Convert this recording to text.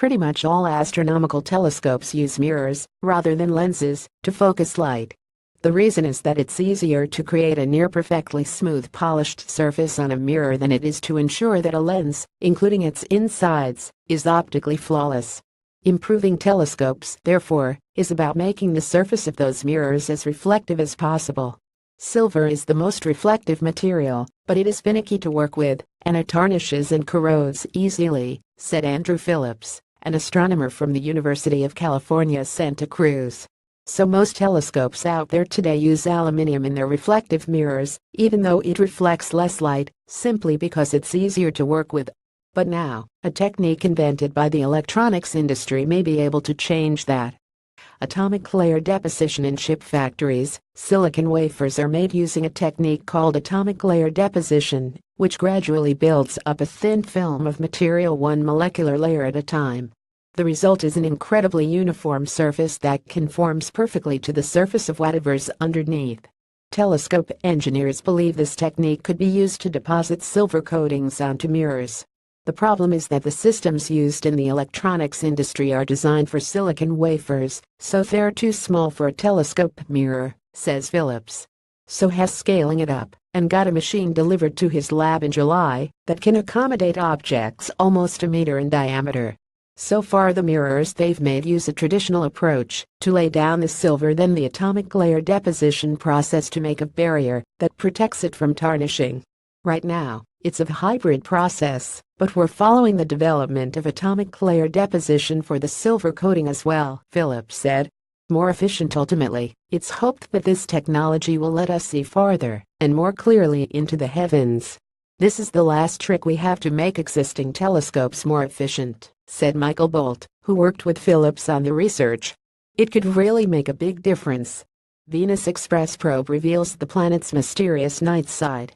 Pretty much all astronomical telescopes use mirrors, rather than lenses, to focus light. The reason is that it's easier to create a near-perfectly smooth polished surface on a mirror than it is to ensure that a lens, including its insides, is optically flawless. Improving telescopes, therefore, is about making the surface of those mirrors as reflective as possible. Silver is the most reflective material, but it is finicky to work with, and it tarnishes and corrodes easily, said Andrew Phillips, an astronomer from the University of California, Santa Cruz. So most telescopes out there today use aluminium in their reflective mirrors, even though it reflects less light, simply because it's easier to work with. But now, a technique invented by the electronics industry may be able to change that. Atomic layer deposition in chip factories. Silicon wafers are made using a technique called atomic layer deposition, which gradually builds up a thin film of material one molecular layer at a time. The result is an incredibly uniform surface that conforms perfectly to the surface of whatever's underneath. Telescope engineers believe this technique could be used to deposit silver coatings onto mirrors. The problem is that the systems used in the electronics industry are designed for silicon wafers, so they're too small for a telescope mirror, says Phillips. So has scaling it up, and got a machine delivered to his lab in July that can accommodate objects almost a meter in diameter. So far the mirrors they've made use a traditional approach to lay down the silver, then the atomic layer deposition process to make a barrier that protects it from tarnishing. Right now, it's a hybrid process, but we're following the development of atomic layer deposition for the silver coating as well, Phillips said. More efficient ultimately, it's hoped that this technology will let us see farther and more clearly into the heavens. This is the last trick we have to make existing telescopes more efficient, said Michael Bolt, who worked with Phillips on the research. It could really make a big difference. Venus Express probe reveals the planet's mysterious night side.